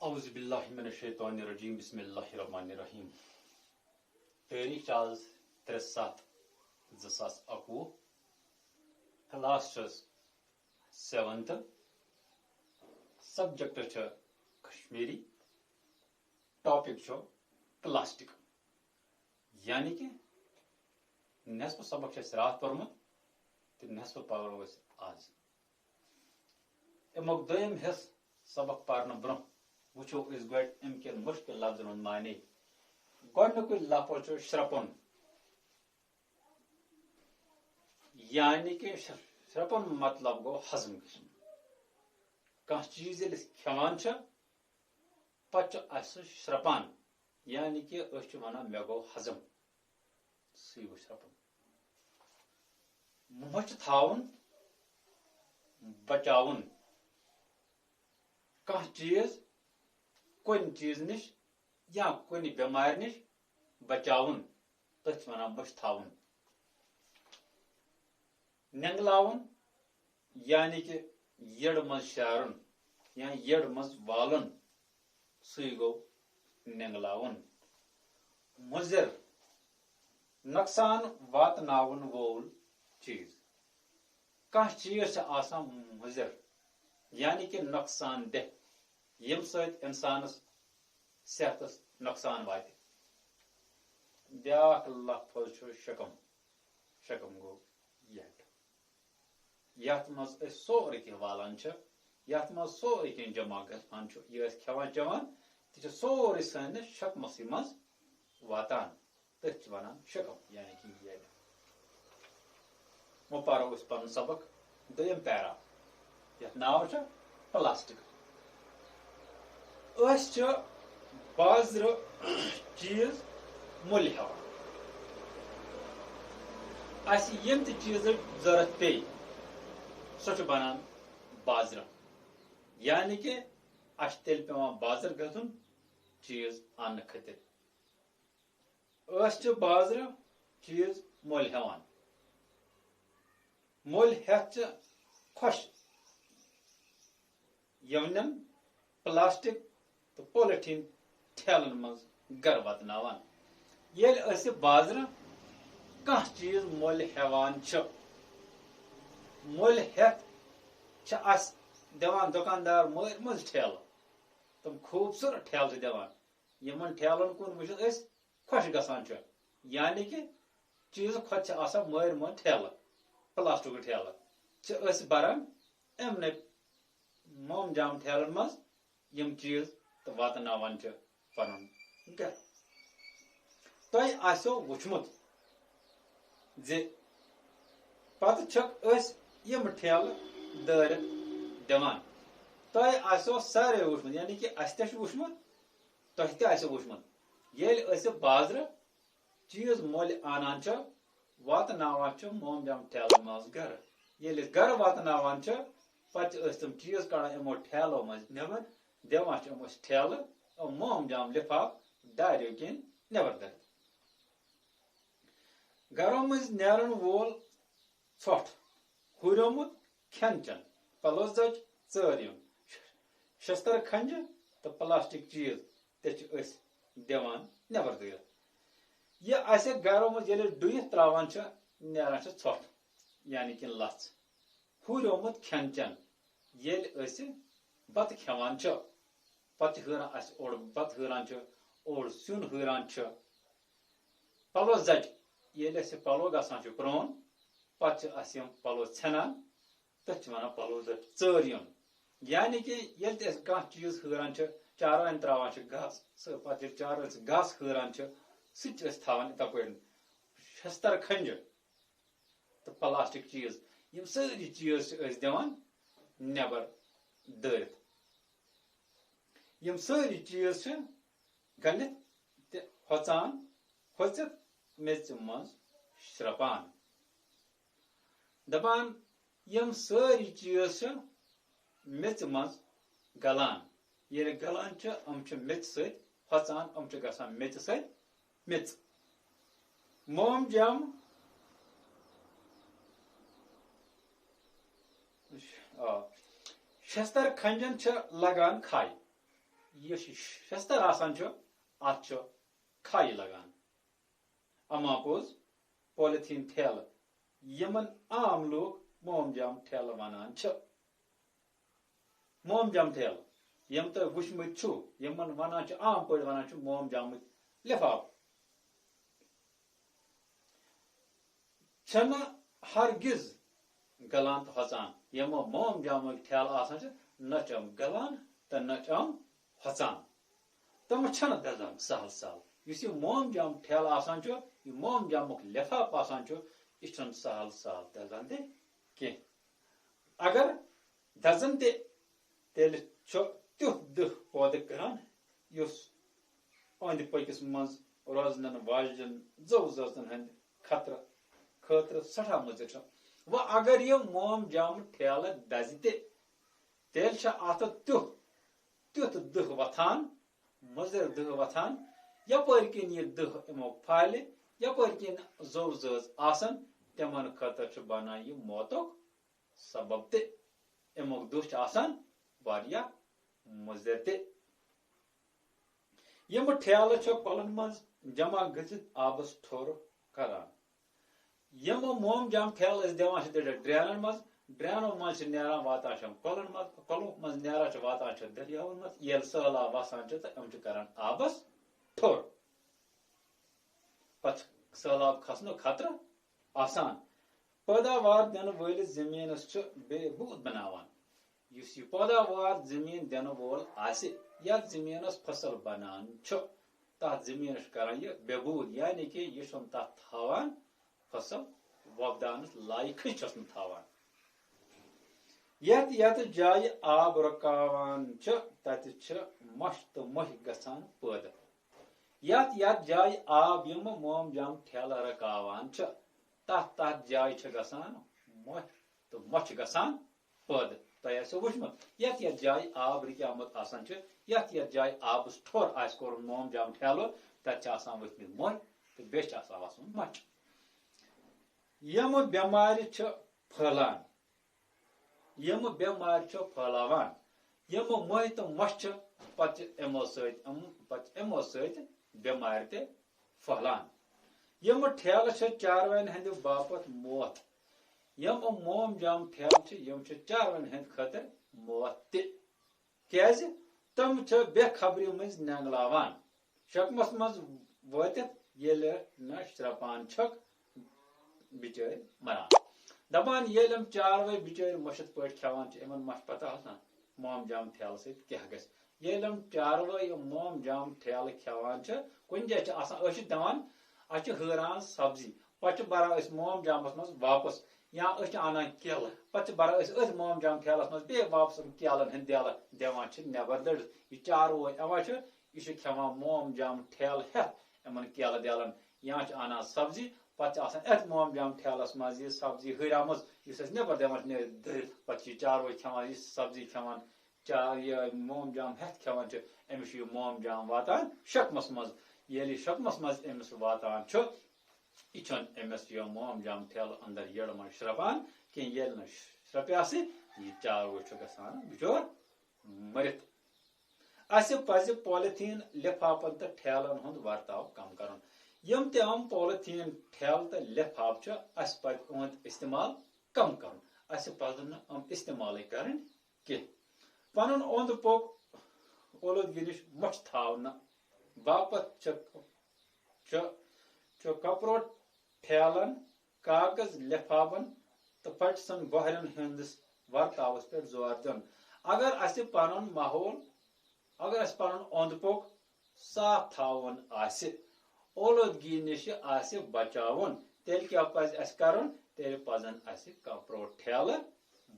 اعوذ باللہ من الشیطان الرجیم بسم اللہ الرحمن الرحیم تاریخ آز 3/7/2021 class seventh subject Kashmiri topic plastic یعنی کہ نصف سبق رات پورمت تو نصف پرو آز امیک دویم حص سبق پرنے برہ وچو اس گوڑ ام کن مشکل لفظن ہند معنی گۄڈنیُک لفظ شرپن یعنی کہ شرپن مطلب گو ہضم گژھُن کانٛہہ چیز ییٚلہِ أسۍ کھٮ۪وان چھِ پتہٕ چھُ اسہِ شرپان یعنی کہ أسۍ چھِ ونان مےٚ گوٚو ہضم سُے گوٚو شرپن مۄچھ تھاوُن بچاوُن کانٛہہ چیز کُنہِ چیز نش یا کُنہِ بٮ۪مارِ نش بچاوُن تٔتھۍ چھِ ونان مۄچھ تھاوُن نٮ۪نٛگلاوُن یعنی کہ یٔڈ منٛز شارُن یا یٔڈ منٛز والُن سُے گوٚو نٮ۪نٛگلاوُن مُضِر نۄقصان واتناوُن وول چیز کانٛہہ چیز چھِ آسان مُضِر یعنی کہ نۄقصان دہ ییٚمہِ سۭتۍ انسانس صحتس نۄقصان واتہِ بیاکھ لفظ چھُ شکم شکم گوٚو یڈ یتھ منٛز أسۍ سورُے کینٛہہ والان چھِ یتھ منٛز سورُے کینٛہہ جمع گژھان چھُ یہِ أسۍ کھٮ۪وان چٮ۪وان تہِ چھُ سورُے سٲنِس شکمسٕے منٛز واتان تٔتھۍ چھِ ونان شکم یعنی کہ یڈ وۄنۍ پرو أسۍ پنُن سبق دوٚیِم پیرا یتھ ناو چھُ پلاسٹک أسۍ چھِ بازرٕ چیز مٔلۍ ہٮ۪وان اسہِ ییٚمہِ تہِ چیٖزٕچ ضروٗرت پیٚیہِ سۄ چھُ بنان بازرٕ یعنی کہ اسہِ تیٚلہِ پیٚوان بازر گژھُن چیز اننہٕ خٲطرٕ أسۍ چھِ بازرٕ چیز مٔلۍ ہٮ۪وان مٔلۍ ہٮ۪تھ چھِ خۄش یِمن پلاسٹک تو پولِتھیٖن ٹھیلن منٛز گرٕ واتناوان ییٚلہِ أسۍ بازرٕ کانٛہہ چیز مٔلۍ ہٮ۪وان چھِ مٔلۍ ہٮ۪تھ چھِ اسہِ دِوان دُکاندار مٲرۍ مٔنٛزۍ ٹھیلہٕ تِم خوٗبصوٗرت ٹھیلہٕ چھِ دِوان یِمن ٹھیلن کُن وٕچھِتھ أسۍ خۄش گژھان چھِ یعنی کہ چیٖزٕ کھۄتہٕ چھِ آسان مٲرۍ مٔنٛزۍ ٹھیلہٕ پلاسٹکُک ٹھیلہٕ چھِ أسۍ بران اَمنے موم جام ٹھیلن منٛز یِم چیز تہٕ واتناوان چھِ پنُن گرٕ تۄہہِ آسیو وٕچھمُت زِ پتہٕ چھِکھ أسۍ یِم ٹھیلہٕ دٲرِتھ دِوان تۄہہِ آسیو ساروے وٕچھمُت یعنی کہ اسہِ تہِ چھُ وٕچھمُت تۄہہِ تہِ آسیو وٕچھمُت ییٚلہِ أسۍ بازرٕ چیز مٔلۍ انان چھِ واتناوان چھِ موم جام ٹھیلن منٛز گرٕ ییٚلہِ أسۍ گرٕ واتناوان چھِ پتہٕ چھِ أسۍ تِم چیز کڑان یِمو ٹھیلو منٛز نٮ۪بر دِوان چھِ یِم أسۍ ٹھیلہٕ موم جام لفاف داریو کِنۍ نٮ۪بر دٲرِتھ گرو منٛز نیرن وول ژھۄٹھ ہُریومُت کھٮ۪ن چٮ۪ن پلو زچ ژٲر یُن شستر کھنجہِ تہٕ پلاسٹک چیز تہِ چھِ أسۍ دِوان نٮ۪بر دٲرِتھ یہِ اسہِ گرو منٛز ییٚلہِ ڈُیِتھ تراوان چھِ نیران چھِ ژھۄٹھ یعنی کہ لژھ ہُریومُت کھٮ۪ن چٮ۪ن ییٚلہِ أسۍ بتہٕ کھٮ۪وان چھِ پتہٕ چھِ ہُران اسہِ اوٚڑ بتہٕ ہُران چھِ اوٚڑ سیُن ہُران چھِ پلو زچ ییٚلہِ أسۍ پلو گژھان چھِ پرٛون پتہٕ چھِ اسہِ یِم پلو ژھٮ۪نان تٔتھۍ چھِ ونان پلو زچ ژٲر یُن یعنی کہ ییٚلہِ تہِ أسۍ کانٛہہ چیز ہُران چھِ چاروایَن تراوان چھِ گاسہٕ پتہٕ ییٚلہِ چاروٲے سُہ گاسہٕ ہُران چھِ سُہ تہِ چھِ أسۍ تھاوان یِتھے پٲٹھۍ شستر کھنجہِ تہٕ پلاسٹک چیز یِم سٲری چیز چھِ أسۍ دِوان نٮ۪بر دٲرِتھ یِم سٲری چیز چھِ گٔنڈِتھ تہِ ہۄژان ہۄژِتھ میٚژِ منٛز شرپان دپان یِم سٲری چیز چھِ میٚژِ منٛز گلان ییٚلہِ گلان چھِ یِم چھِ میٚژِ سۭتۍ ہۄژان یِم چھِ گژھان میٚژِ سۭتۍ میٚژ موم جام شستر کھنجن چھِ لگان کھاے یہ شستر آسان چھو ات چھو کھائی لگان اما پوز پولیتھین ٹھیل یمن عام لوگ موم جام ٹھیل ونان چھ موم جام ٹھیل یم تو وچمت چھو یمن ونان چھ عام پٲٹھۍ ونان چھ موم جامت لفاف چھنہ ہرگز گلان تو ہۄژان یمو موم جامک ٹھیل آسان چھ نہ چم گلان تو نہ چم ہۄژان تم چھنہ دزان سہل سہل یُس یہ موم جام ٹھیل آسان چھ یہ موم جامک لفاف آسان چھ یہ چھن سہل سہل دزان تہ کینٛہہ اگر دزن تہ تیٚلہِ چھُ تیُتھ دہ پٲدٕ کران یُس أنٛدۍ پٔکِس منٛز روزنن واجٮ۪ن زو زٲژن ہٕنٛدِ خٲطرٕ سٮ۪ٹھاہ مُضِر چھُ وۄنۍ اگر یہِ موم جام ٹھیلہٕ دزِ تہِ تیٚلہِ چھُ اتھ تیُتھ دہ وتھان مُضِر دہ وتھان یپٲرۍ کِنۍ یہِ دہ یِمو پھالہِ یپٲرۍ کِنۍ زو زٲژ آسن تِمن خٲطرٕ چھُ بنان یہِ موتُک سبب تہِ امیُک دہ چھُ آسان واریاہ مُضِر تہِ یِم ٹھیلہٕ چھِ کۄلن منٛز جمع گٔژھِتھ آبس ٹھوٚر کران یِم موم جام ٹھیلہٕ أسۍ دِوان چھِ ڈرینن منٛز ڈرینو منٛز چھِ نیران واتان چھِ کۄلن منٛز کۄلو منٛز نیران چھِ واتان چھِ دٔریاون منٛز ییٚلہِ سہلاب وسان چھِ تہٕ یِم چھِ کران آبس ٹھوٚر پتہٕ چھُ سہلاب کھسنُک خطرٕ آسان پٲداوار دِنہٕ وٲلِس زٔمیٖنس چھُ بے بوٗد بناوان یُس یہِ پٲداوار زٔمیٖن دِنہٕ وول آسہِ یتھ زٔمیٖنس فصل بنان چھُ تتھ زٔمیٖنس چھُ کران یہِ بے بوٗد یعنی کہِ یہِ چھُنہٕ تتھ تھاوان فصل وۄپداونس لایقٕے چھُس نہٕ تھاوان یتھ جایہِ آب رُکاوان چھِ تتہِ چھِ مۄش تہٕ مٔہۍ گژھان پٲدٕ یتھ جایہِ آب یِم موم جام ٹھیلہٕ رُکاوان چھِ تتھ جایہِ چھِ گژھان مۄش تہٕ مۄچھِ گژھان پٲدٕ تۄہہِ آسیو وٕچھمُت یتھ جایہِ آب رُکیومُت آسان چھُ یتھ جایہِ آبس ٹھوٚر آسہِ کوٚرمُت موم جام ٹھیلو تتہِ چھِ آسان ؤتھمٕتۍ مۄہۍ تہٕ بیٚیہِ چھِ آسان وسمٕژ مۄچھ یِم بٮ۪مارِ چھِ پھٔہلان یِم بٮ۪مارِ چھِ پھٔہلاوان یِم مۄہۍ تہٕ مۄچھ چھِ پتہٕ چھِ یِمو سۭتۍ بٮ۪مارِ تہِ پھٔہلان یِم ٹھیلہٕ چھِ چاروایَن ہٕنٛدِ باپتھ موت یِم موم جام ٹھیلہٕ چھِ یِم چھِ چاروایَن ہٕنٛدِ خٲطرٕ موت تہِ کیازِ تِم چھِ بے خبری منٛز نینگلاوان شکمس منٛز وٲتِتھ ییٚلہِ نہٕ شرٛپان چھکھ بِچٲرۍ مران دپان ییٚلہِ یِم چاروٲے بِچٲرۍ مٔشِتھ پٲٹھۍ کھٮ۪وان چھِ یِمن ما چھِ پتہ آسان موم جام ٹھیلہٕ سۭتۍ کیاہ گژھِ ییٚلہِ یِم چاروٲے یِم موم جام ٹھیلہٕ کھٮ۪وان چھِ کُنہِ جایہِ چھِ آسان أسۍ چھِ دِوان اَسہِ چھِ ہٲران سبزی پتہٕ چھِ بران أسۍ موم جامس منٛز واپس یا أسۍ چھِ انان کیلہٕ پتہٕ چھِ بران أسۍ أتھۍ موم جام ٹھیلس منٛز بیٚیہِ واپس کیلن ہٕنٛدۍ دٮ۪لہٕ دِوان چھِ نٮ۪بر دٔڑِتھ یہِ چاروٲے یِوان چھُ یہِ چھُ کھٮ۪وان موم جام ٹھیلہٕ ہٮ۪تھ یِمن کیلہٕ دٮ۪لن یا چھِ انان سبزی پتہٕ چھِ آسان اتھ موم جام ٹھیلس منٛز یہِ سبزی ہُریمٕژ یُس أسۍ نٮ۪بر دِوان چھِ دٔرِتھ پتہٕ چھِ یہِ چاروٲے کھٮ۪وان یہِ سبزی کھٮ۪وان یہِ موم جام ہٮ۪تھ کھٮ۪وان چھِ أمِس چھُ یہِ موم جام واتان شکمس منٛز ییٚلہِ یہِ شکمس منٛز أمِس واتان چھُ یہِ چھُنہٕ أمِس یہِ موم جام ٹھیلہٕ انٛدر یٔڑ منٛز شرٛپان کینٛہہ ییٚلہِ نہٕ شرٛپیٛاسٕے یہِ چاروٲے چھُ گژھان بِچور مٔرِتھ اسہِ پزِ پالیتھیٖن لِفافن تہٕ ٹھیلن ہُنٛد ورتاو کم کرُن یِم تہِ یِم پالیتھیٖن ٹھیلہٕ تہٕ لِفاف چھِ اسہِ پزِ یِہُنٛد استعمال کم کرُن اسہِ پزن نہٕ یِم استعمالٕے کرٕنۍ کینٛہہ پنُن اوٚنٛد پوٚک اولوٗدگی نِش مۄچھ تھاونہٕ باپتھ چھُ کپرو ٹھیلن کاغذ لِفافن تہٕ پٹسن گوہرین ہٕنٛدِس ورتاوس پٮ۪ٹھ زور دیُن اگر اسہِ پنُن ماحول اگر اسہِ پنُن اوٚنٛد پوٚک صاف تھاوُن آسہِ اولوٗدگی نِش آسہِ بچاوُن تیٚلہِ کیٛاہ پزِ اسہِ کرُن تیٚلہِ پزن اسہِ کپرو ٹھیلہٕ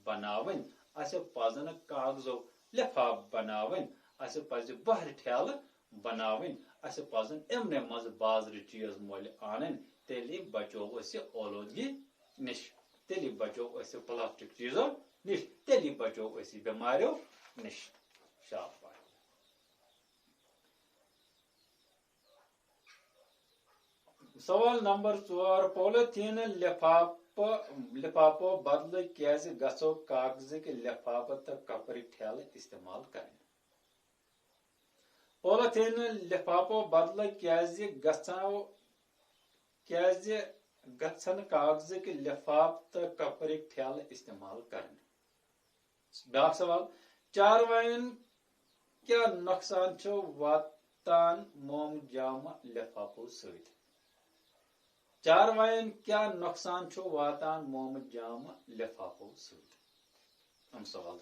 بناوٕنۍ اسہِ پزن کاغذو لِفاف بناوٕنۍ اسہِ پزِ بہرِ ٹھیلہٕ بناوٕنۍ اسہِ پزن یِمنٕے منٛز بازرٕ چیٖز مٔلۍ انٕنۍ تیٚلہِ بچو أسۍ اولوٗدگی نِش تیٚلہِ بچو أسۍ پلاسٹِک چیٖزو نِش تیٚلہِ بچو أسۍ بٮ۪ماریو نِش شاباش سوال نمبر 4 پالیتھیٖن لِفافو بدلہٕ کیٛازِ گژھو کاغذٕکۍ لِفافہٕ تہٕ کپرٕکۍ ٹھیلہٕ استعمال کرٕنۍ پولیتھین لفافو بدلہٕ کیازِ گژھن کاغذٕکۍ لفاف تہٕ کپرٕکۍ ٹھیلہٕ استعمال کرنہٕ؟ بیاکھ سوال، چاروایَن کیا نقصان چھُ واتان موم جامہ لفافو سۭتۍ؟ چاروایَن کیا نقصان چھُ واتان موم جامہ لفافو سۭتۍ؟ سوال